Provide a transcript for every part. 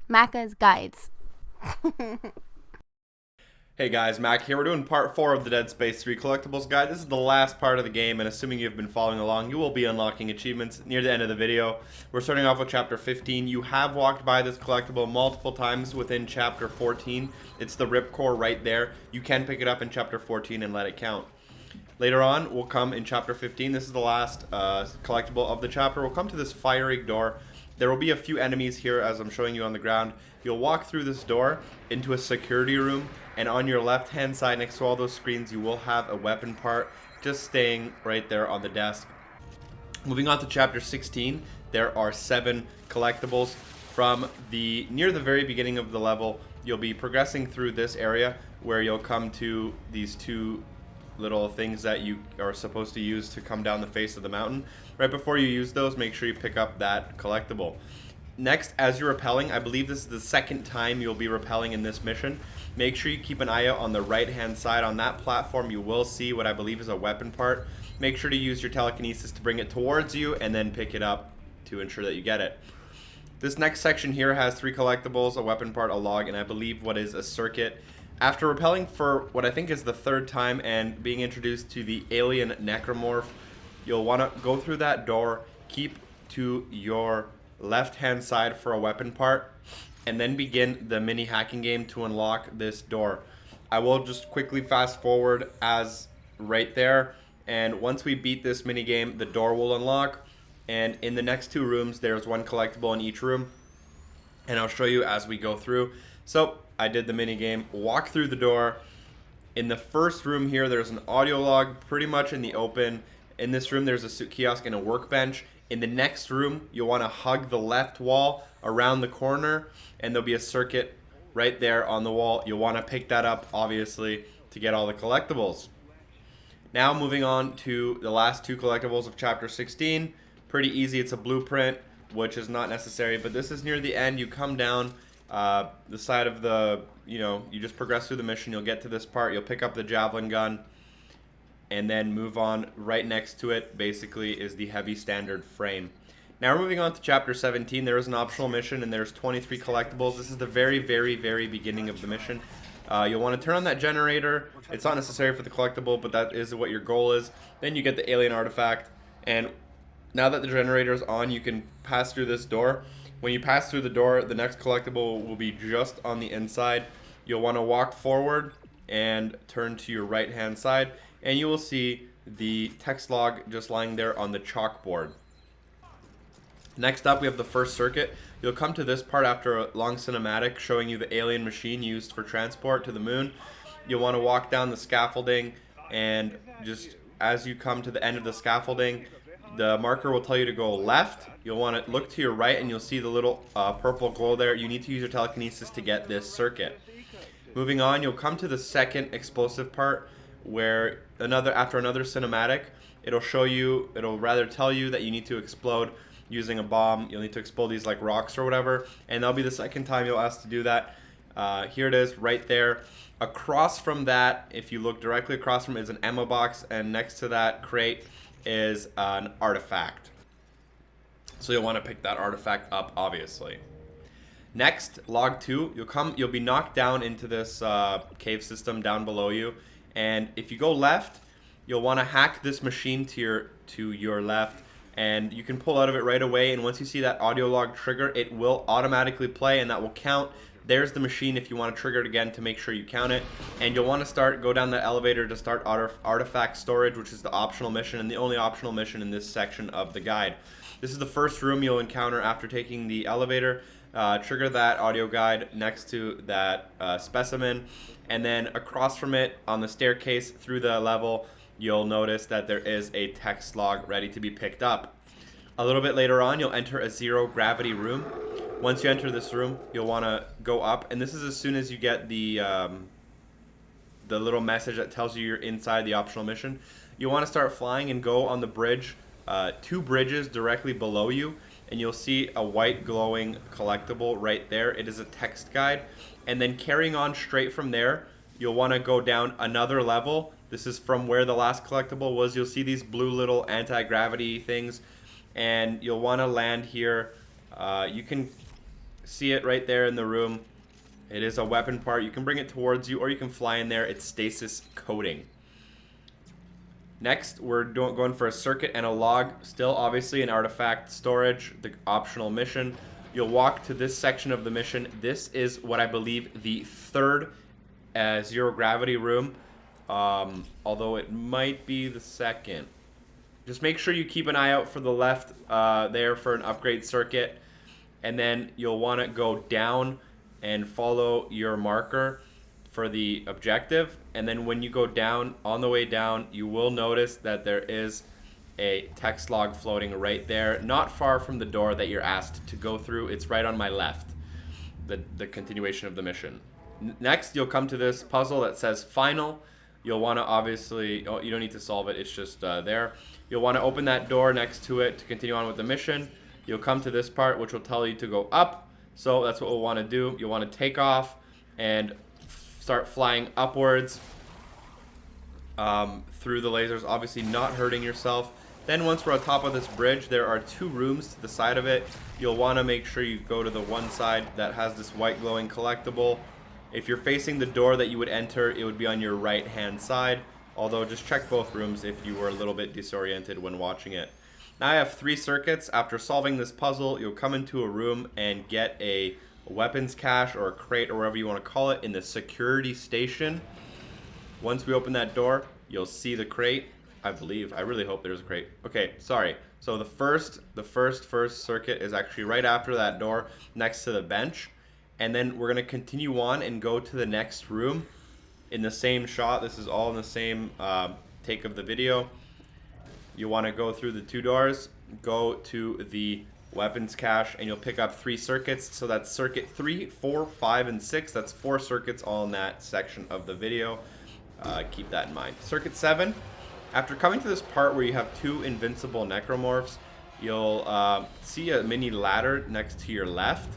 Macca's Guides. Hey guys, Mac here. We're doing part 4 of the Dead Space 3 Collectibles guide. This is the last part of the game, and assuming you've been following along, you will be unlocking achievements near the end of the video. We're starting off with Chapter 15. You have walked by this collectible multiple times within Chapter 14. It's the Ripcore right there. You can pick it up in Chapter 14 and let it count. Later on, we'll come in Chapter 15. This is the last collectible of the chapter. We'll come to this fiery door. There will be a few enemies here as I'm showing you on the ground. You'll walk through this door into a security room, and on your left hand side next to all those screens you will have a weapon part just staying right there on the desk. Moving on to Chapter 16, there are 7 collectibles from near the very beginning of the level. You'll be progressing through this area where you'll come to these 2 little things that you are supposed to use to come down the face of the mountain. Right before you use those, make sure you pick up that collectible. Next, as you're rappelling, I believe this is the second time you'll be rappelling in this mission. Make sure you keep an eye out on the right hand side. On that platform you will see what I believe is a weapon part. Make sure to use your telekinesis to bring it towards you and then pick it up to ensure that you get it. This next section here has 3 collectibles, a weapon part, a log, and I believe what is a circuit. After rappelling for what I think is the 3rd time and being introduced to the alien necromorph, you'll want to go through that door, keep to your left hand side for a weapon part, and then begin the mini hacking game to unlock this door. I will just quickly fast forward as right there, and once we beat this mini game, the door will unlock, and in the next 2 rooms there's 1 collectible in each room, and I'll show you as we go through. So I did the mini game, walk through the door. In the first room here there's an audio log pretty much in the open. In this room there's a suit kiosk and a workbench. In the next room you'll want to hug the left wall around the corner, and there'll be a circuit right there on the wall. You'll want to pick that up obviously to get all the collectibles. Now moving on to the last 2 collectibles of Chapter 16. Pretty easy. It's a blueprint, which is not necessary, but this is near the end. You come down the side of the, you just progress through the mission. You'll get to this part. You'll pick up the javelin gun and then move on. Right next to it basically is the heavy standard frame. Now we're moving on to Chapter 17. There is an optional mission and there's 23 collectibles. This is the very beginning of the mission. You'll want to turn on that generator. It's not necessary for the collectible, but that is what your goal is. Then you get the alien artifact, and now that the generator is on, you can pass through this door. When you pass through the door, the next collectible will be just on the inside. You'll want to walk forward and turn to your right hand side, and you will see the text log just lying there on the chalkboard. Next up, we have the first circuit. You'll come to this part after a long cinematic showing you the alien machine used for transport to the moon. You'll want to walk down the scaffolding, and just as you come to the end of the scaffolding, the marker will tell you to go left. You'll want to look to your right and you'll see the little purple glow there. You need to use your telekinesis to get this circuit. Moving on, you'll come to the second explosive part where after another cinematic, it'll tell you that you need to explode using a bomb. You'll need to explode these like rocks or whatever, and that'll be the second time you'll ask to do that. Here it is right there. Across from that, if you look directly across from it, is an ammo box, and next to that crate is an artifact. So you'll want to pick that artifact up obviously. Next, log 2, you'll be knocked down into this cave system down below you, and if you go left, you'll want to hack this machine to your left, and you can pull out of it right away, and once you see that audio log trigger, it will automatically play and that will count. There's the machine if you want to trigger it again to make sure you count it, and you'll want to go down the elevator to start artifact storage, which is the optional mission and the only optional mission in this section of the guide. This is the first room you'll encounter after taking the elevator. Trigger that audio guide next to that specimen, and then across from it on the staircase through the level, you'll notice that there is a text log ready to be picked up. A little bit later on, you'll enter a 0 gravity room. Once you enter this room, you'll want to go up, and this is as soon as you get the little message that tells you you're inside the optional mission. You'll want to start flying and go on the bridge, 2 bridges directly below you, and you'll see a white glowing collectible right there. It is a text guide, and then carrying on straight from there, you'll want to go down another level. This is from where the last collectible was. You'll see these blue little anti-gravity things, and you'll want to land here. You can see it right there in the room. It is a weapon part. You can bring it towards you or you can fly in there. It's stasis coating. Next, we're going for a circuit and a log. Still, obviously, an artifact storage, the optional mission. You'll walk to this section of the mission. This is what I believe the third zero gravity room, although it might be the second. Just make sure you keep an eye out for the left there for an upgrade circuit, and then you'll want to go down and follow your marker for the objective. And then when you go down, on the way down, you will notice that there is a text log floating right there, not far from the door that you're asked to go through. It's right on my left, the continuation of the mission. Next, you'll come to this puzzle that says final. You'll want to obviously, oh, you don't need to solve it, it's just there. You'll want to open that door next to it to continue on with the mission. You'll come to this part, which will tell you to go up. So that's what we'll want to do. You'll want to take off and start flying upwards through the lasers, obviously not hurting yourself. Then once we're on top of this bridge, there are 2 rooms to the side of it. You'll want to make sure you go to the one side that has this white glowing collectible. If you're facing the door that you would enter, it would be on your right hand side, although just check both rooms if you were a little bit disoriented when watching it. Now I have 3 circuits. After solving this puzzle, you'll come into a room and get a weapons cache or a crate or whatever you want to call it in the security station. Once we open that door, you'll see the crate. I believe. I really hope there's a crate. Okay, sorry. So the first circuit is actually right after that door next to the bench. And then we're going to continue on and go to the next room in the same shot. This is all in the same take of the video. You want to go through the 2 doors, go to the weapons cache, and you'll pick up 3 circuits. So that's circuit 3, 4, 5, and 6. That's 4 circuits all in that section of the video. Keep that in mind. Circuit 7. After coming to this part where you have 2 invincible necromorphs, you'll see a mini ladder next to your left.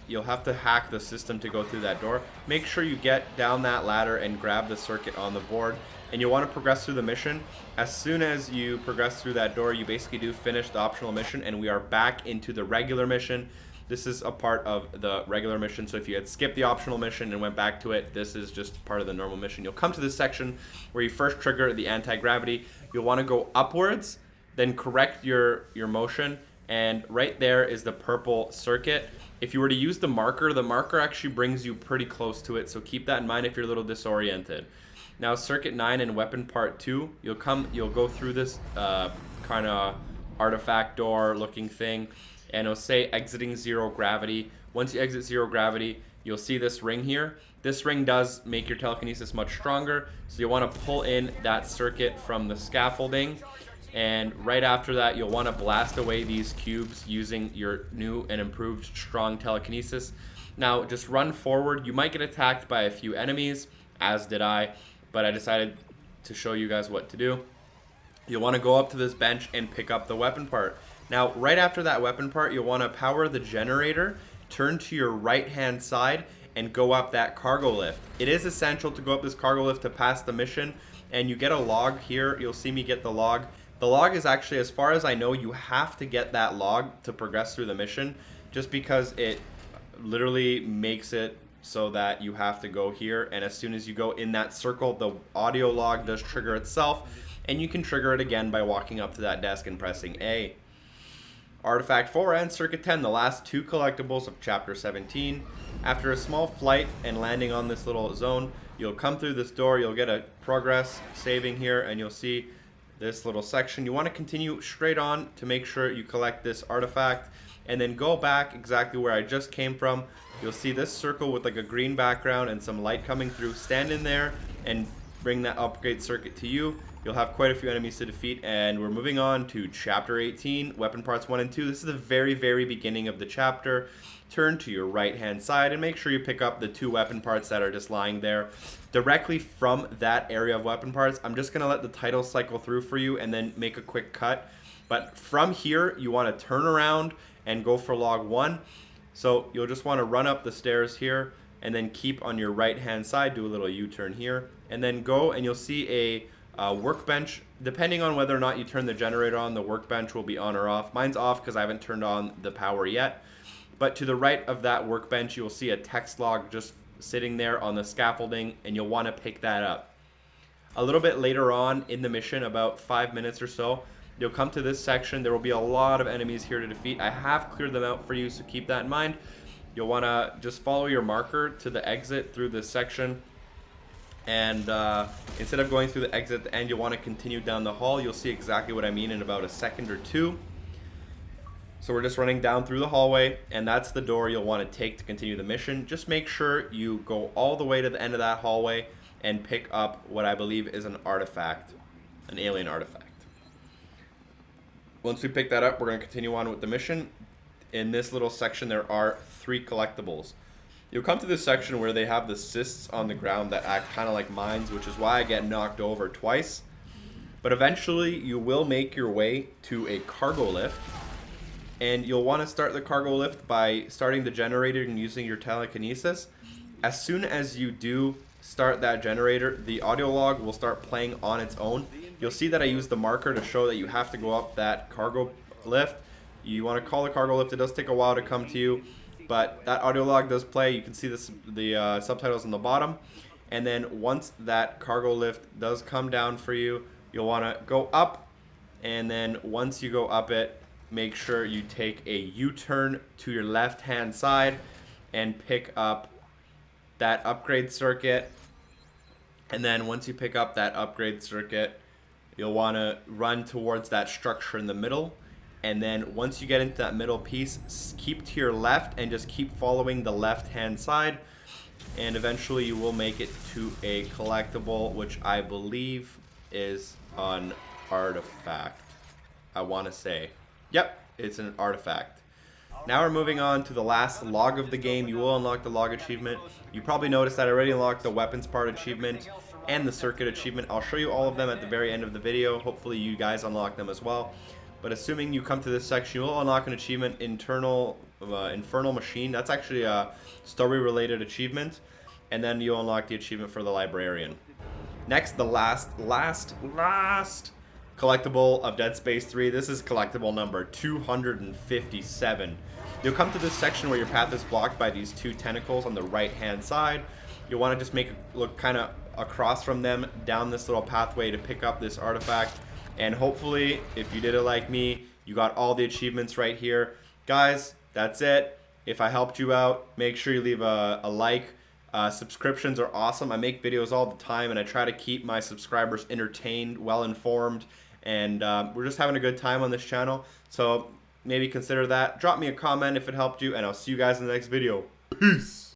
You'll have to hack the system to go through that door. Make sure you get down that ladder and grab the circuit on the board. And you'll want to progress through the mission. As soon as you progress through that door, you basically do finish the optional mission, and we are back into the regular mission. This is a part of the regular mission, so if you had skipped the optional mission and went back to it, this is just part of the normal mission. You'll come to this section where you first trigger the anti-gravity. You'll want to go upwards, then correct your motion, and right there is the purple circuit. If you were to use the marker actually brings you pretty close to it, so keep that in mind if you're a little disoriented. Now circuit 9 and weapon part 2, you'll go through this kind of artifact door looking thing, and it'll say exiting 0 gravity. Once you exit 0 gravity, you'll see this ring here. This ring does make your telekinesis much stronger, so you'll want to pull in that circuit from the scaffolding, and right after that you'll want to blast away these cubes using your new and improved strong telekinesis. Now just run forward. You might get attacked by a few enemies, as did I, but I decided to show you guys what to do. You'll want to go up to this bench and pick up the weapon part. Now, right after that weapon part, you'll want to power the generator, turn to your right-hand side, and go up that cargo lift. It is essential to go up this cargo lift to pass the mission, and you get a log here. You'll see me get the log. The log is actually, as far as I know, you have to get that log to progress through the mission, just because it literally makes it so that you have to go here, and as soon as you go in that circle, the audio log does trigger itself, and you can trigger it again by walking up to that desk and pressing A. Artifact 4 and Circuit 10, the last 2 collectibles of Chapter 17. After a small flight and landing on this little zone, you'll come through this door, you'll get a progress saving here, and you'll see this little section. You want to continue straight on to make sure you collect this artifact, and then go back exactly where I just came from. You'll see this circle with like a green background and some light coming through. Stand in there and bring that upgrade circuit to you. You'll have quite a few enemies to defeat, and we're moving on to Chapter 18, Weapon Parts 1 and 2. This is the very, very beginning of the chapter. Turn to your right-hand side and make sure you pick up the 2 weapon parts that are just lying there. Directly from that area of weapon parts, I'm just going to let the title cycle through for you and then make a quick cut. But from here, you want to turn around and go for log 1. So you'll just want to run up the stairs here and then keep on your right-hand side, do a little U-turn here, and then go, and you'll see a workbench. Depending on whether or not you turn the generator on, the workbench will be on or off. Mine's off because I haven't turned on the power yet. But to the right of that workbench, you will see a text log just sitting there on the scaffolding, and you'll want to pick that up. A little bit later on in the mission, about 5 minutes or so, you'll come to this section. There will be a lot of enemies here to defeat. I have cleared them out for you, so keep that in mind. You'll want to just follow your marker to the exit through this section. And instead of going through the exit at the end, you'll want to continue down the hall. You'll see exactly what I mean in about a second or two. So we're just running down through the hallway, and that's the door you'll want to take to continue the mission. Just make sure you go all the way to the end of that hallway and pick up what I believe is an artifact, an alien artifact. Once we pick that up, we're going to continue on with the mission. In this little section, there are 3 collectibles. You'll come to this section where they have the cysts on the ground that act kind of like mines, which is why I get knocked over twice. But eventually, you will make your way to a cargo lift. And you'll want to start the cargo lift by starting the generator and using your telekinesis. As soon as you do start that generator, the audio log will start playing on its own. You'll see that I use the marker to show that you have to go up that cargo lift. You want to call the cargo lift. It does take a while to come to you, but that audio log does play. You can see the subtitles on the bottom. And then once that cargo lift does come down for you, you'll want to go up. And then once you go up it, make sure you take a U-turn to your left-hand side and pick up that upgrade circuit. And then once you pick up that upgrade circuit, you'll want to run towards that structure in the middle. And then once you get into that middle piece, keep to your left and just keep following the left-hand side. And eventually you will make it to a collectible, which I believe is an artifact, I want to say. Yep, it's an artifact. Now we're moving on to the last log of the game. You will unlock the log achievement. You probably noticed that I already unlocked the weapons part achievement and the circuit achievement. I'll show you all of them at the very end of the video. Hopefully you guys unlock them as well. But assuming you come to this section, you will unlock an achievement, Infernal Machine. That's actually a story-related achievement. And then you'll unlock the achievement for the Librarian. Next, the last collectible of Dead Space 3. This is collectible number 257. You'll come to this section where your path is blocked by these 2 tentacles on the right-hand side. You'll want to just make a look kind of across from them down this little pathway to pick up this artifact. And hopefully, if you did it like me, you got all the achievements right here. Guys, that's it. If I helped you out, make sure you leave a like. Subscriptions are awesome. I make videos all the time, and I try to keep my subscribers entertained, well-informed, and we're just having a good time on this channel. So maybe consider that. Drop me a comment if it helped you, and I'll see you guys in the next video. Peace!